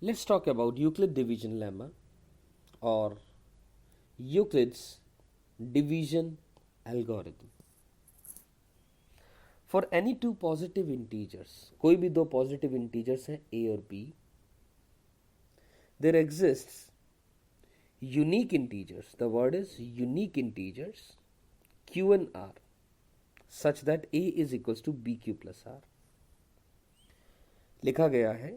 Let's talk about Euclid division lemma or Euclid's division algorithm. For any two positive integers, कोई भी दो positive integers हैं a और b, there exists unique integers, the word is unique integers q and r such that a is equals to bq plus r. लिखा गया है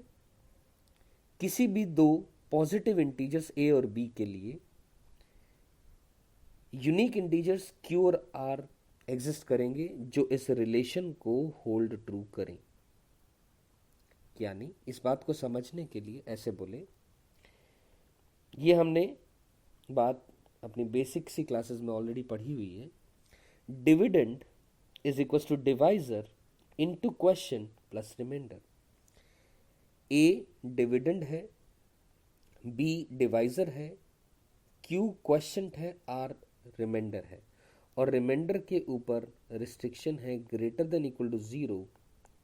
किसी भी दो पॉजिटिव इंटीजर्स a और b के लिए यूनिक इंटीजर्स q और r एग्जिस्ट करेंगे जो इस रिलेशन को होल्ड ट्रू करें. यानी इस बात को समझने के लिए ऐसे बोले, ये हमने बात अपनी बेसिक सी क्लासेस में ऑलरेडी पढ़ी हुई है. Dividend is equal to divisor into question plus reminder. A dividend है, बी डिवाइजर है, क्यू क्वेश्चन है, आर रिमाइंडर है. और रिमाइंडर के ऊपर रिस्ट्रिक्शन है greater than equal to 0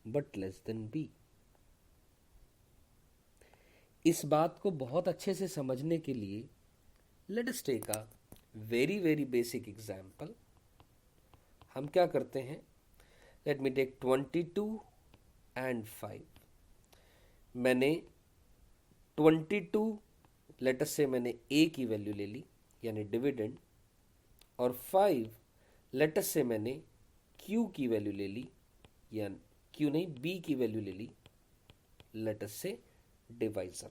but less than B. इस बात को बहुत अच्छे से समझने के लिए let us take a very very basic example. हम क्या करते हैं, लेट मी टेक 22 एंड 5. मैंने 22 लेटर से मैंने a की वैल्यू ले ली यानी डिविडेंड, और 5 लेटर से मैंने q की वैल्यू ले ली, या q नहीं b की वैल्यू ले ली लेटर से डिवाइजर.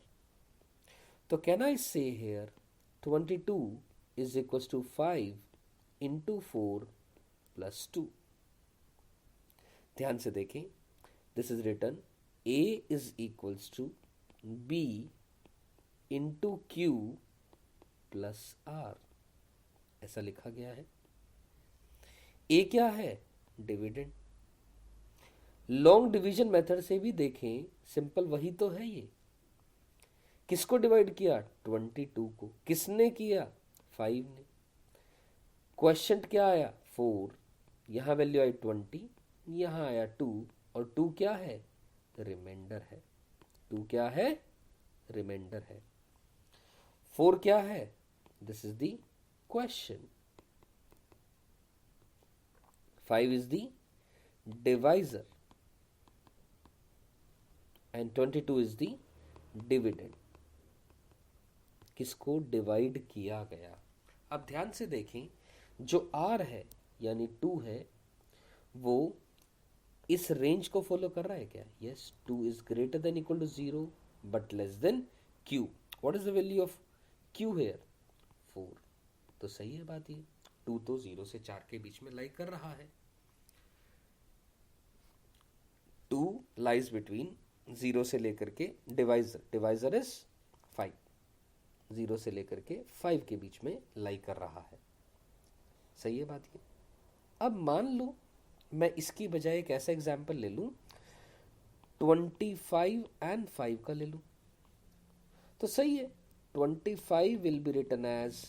तो can I say here 22 is equal to 5 into 4 plus 2. ध्यान से देखें, this is written a is equals to b into q plus r. ऐसा लिखा गया है. a क्या है, डिविडेंड. लॉन्ग डिवीजन मेथड से भी देखें, सिंपल वही तो है. ये किसको डिवाइड किया, 22 को. किसने किया, 5 ने. क्वेश्चन क्या आया, 4. यहां वैल्यू आई 20, यहां आया 2, और 2 क्या है, रिमाइंडर है. 2 क्या है, रिमाइंडर है. 4 क्या है, this is the question. 5 is the divisor and 22 is the dividend. किसको डिवाइड किया गया. अब ध्यान से देखें, जो r है यानी 2 है, वो इस रेंज को फॉलो कर रहा है क्या, yes. 2 is greater than equal to 0 but less than q. What is the value of q here, 4. तो सही है बात. ये 2 तो 0 से 4 के बीच में लाई कर रहा है. 2 लाइज बिटवीन 0 से लेकर के डिवाइजर इज 5, 0 से लेकर के 5 के बीच में लाई कर रहा है. सही है बात ये. अब मान लो मैं इसकी बजाय एक ऐसा एग्जाम्पल ले लूं, 25 एंड 5 का ले लूं, तो सही है. 25 will be written as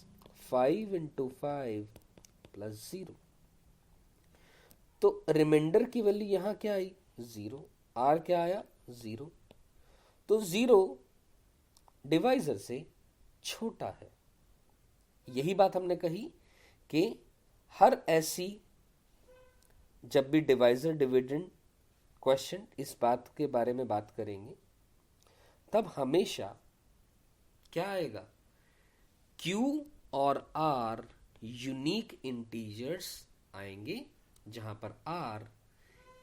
5 into 5 plus 0. तो रिमाइंडर की वैल्यू यहां क्या आई, 0. r क्या आया, 0. तो 0 डिवाइजर से छोटा है. यही बात हमने कही कि हर ऐसी, जब भी डिवाइजर डिविडेंड क्वेश्चन इस बात के बारे में बात करेंगे, तब हमेशा क्या आएगा, q और r यूनिक इंटीजर्स आएंगे, जहां पर r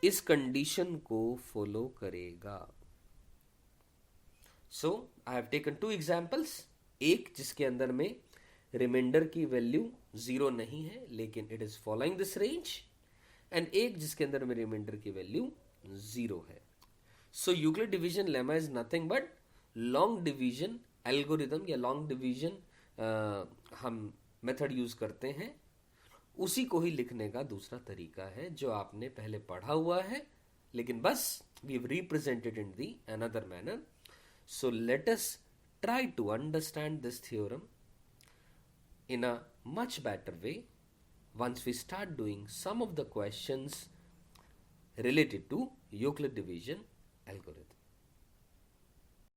इस कंडीशन को फॉलो करेगा. सो आई हैव टेकन 2 एग्जाम्पल्स. एक जिसके अंदर में रिमाइंडर की वैल्यू 0 नहीं है लेकिन it is following this range, and एक जिसके अंदर में रिमाइंडर की वैल्यू 0 है. So Euclid division lemma is nothing but long division algorithm, या लॉन्ग डिवीजन हम मेथड यूज करते हैं, उसी को ही लिखने का दूसरा तरीका है जो आपने पहले पढ़ा हुआ है, लेकिन बस we have represented in the another manner. So let us try to understand this theorem in a much better way once we start doing some of the questions related to Euclid division algorithm.